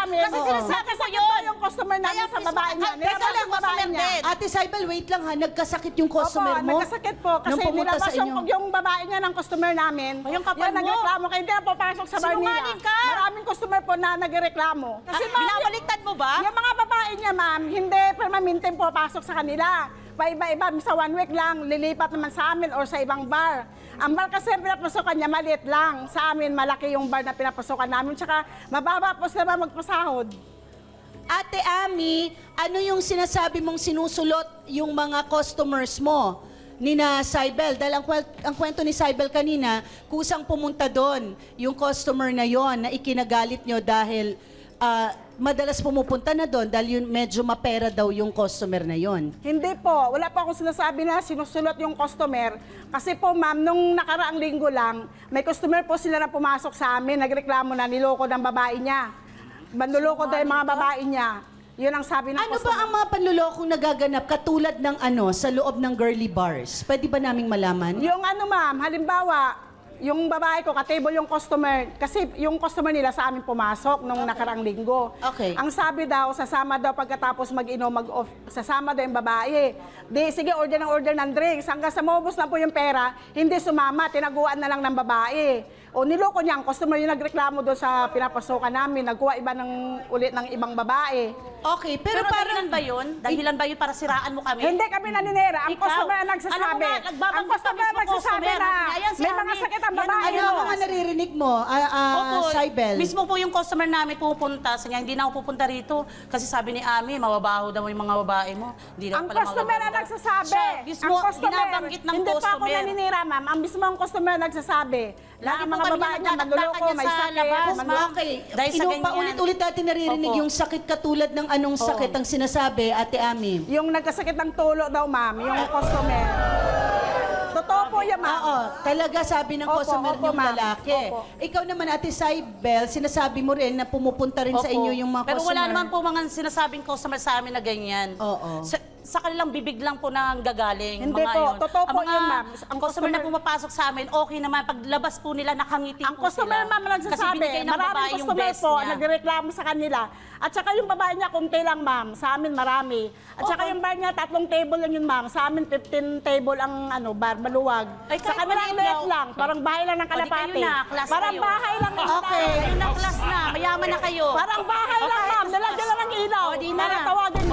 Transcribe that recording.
namin. Kasi sinasabi ko yun. Yung customer namin sa babae niya. Teka lang, Yung babae niya. Ate Saibel, wait lang ha. Nagkasakit yung customer mo? Nagkasakit po. Kasi Nung pumunta nilabas sa inyo. yung babae niya ng customer namin. Ay, yung kapal mo. nagreklamo kayo. Hindi na papasok sa bar nila. Sinungaling ka. Maraming customer po na nagreklamo. Kasi Binabaliktad mo ba? yung mga babae niya, ma'am, hindi permanente po pasok sa kanila. Paiba-iba, sa 1 week lang, lilipat naman sa amin or sa ibang bar. Ang bar kasi pinapasokan niya, maliit lang. Sa amin, malaki yung bar na pinapasokan namin. Tsaka mababa po sila magpasahod. Ate Ami, ano yung sinasabi mong sinusulot yung mga customers mo ni na Saibel? Dahil ang kwento ni Saibel kanina, kusang pumunta doon yung customer na yon na ikinagalit nyo dahil madalas pumupunta na doon dahil yun, medyo mapera daw yung customer na yon. Hindi po. Wala pa akong sinasabi na sinusulot yung customer. Kasi po, ma'am, nung nakaraang linggo lang, may customer po sila na pumasok sa amin, nagreklamo na niloko ng babae niya. Manluloko daw yung mga babae niya. Yun ang sabi ng Ano customer. ba ang mga panlulokong nagaganap katulad ng sa loob ng girly bars? Pwede ba naming malaman? Yung ma'am, halimbawa, yung babae ko, katable yung customer. Kasi yung customer nila sa amin pumasok nung nakaraang linggo. Okay. Ang sabi daw, sasama daw pagkatapos mag-inom, sasama daw yung babae. Di, sige, order ng drinks. Hanggang sa maubos na po yung pera, hindi sumama, tinaguan na lang ng babae. O niloko niya, ang customer yung nagreklamo doon sa pinapasokan namin, nagkuha iba ulit ng ibang babae. Okay, pero Pero parang... dahilan ba yun? Dahilan ba yun para siraan mo kami? Hindi kami naninira. Ang Ikaw, customer ang nagsasabi. alam mo nga, nagbabanggit Ang customer ka ang mismo, nagsasabi customer. na Ayan si may mga Ami. sakit ang Yan ang babae. Ano ang mga naririnig mo, Opo, Saibel? mismo po yung customer namin pupunta. Sa niya, hindi na ako pupunta rito. Kasi sabi ni Ami, mababaho daw yung mga babae mo. Hindi daw Ang pala customer ang magaganda. nagsasabi. Siya, mismo, Ang customer, binabanggit ng hindi pa ako customer. naninira, ma'am. Ang mismo ang customer nagsasabi. Lagi Na ang po mga kami babae niya, nagdadagdagan manluloko, yan may sa sakit. labas, manluloko. Okay, Dahil sa ganyan. paulit-ulit natin naririnig Opo. yung sakit katulad ng anong sakit ang sinasabi, Ate Ami. Yung nagkasakit ng tulo daw, ma'am, yung customer. Totoo po yan, ma'am. Oo, talaga sabi ng Opo, customer opo, niyong ma'am. lalaki. Opo. Ikaw naman, Ate Saibel, sinasabi mo rin na pumupunta rin sa Opo. inyo yung mga Pero customer. wala naman po mga sinasabing customer sa amin na ganyan. Oo. Sa kanilang bibig lang po na gagaling. Hindi mga po. yun. Totoo po Ang mga yun, ma'am. Ang customer na customer- pumapasok sa amin, okay naman. Paglabas po nila, nakangiti Ang po customer, sila. ma'am, Kasi nagsasabi, binigay ng babae maraming yung customer best po, niya. nagreklamo sa kanila. At saka yung babae niya, kunti lang, ma'am. Sa amin, marami. At saka yung bar niya, 3 table lang yun, ma'am. Sa amin, 15 table ang bar, maluwag. Ay, Sa kahit kanila, maliit liit daw. lang. Parang bahay lang ng O, di kalapati. kayo na, class Parang kayo. bahay lang. Okay. Kayo na class na, mayaman na kayo. Parang bahay lang, ma'am. Nilagyan lang ng ilaw. O, di na. Para tawagin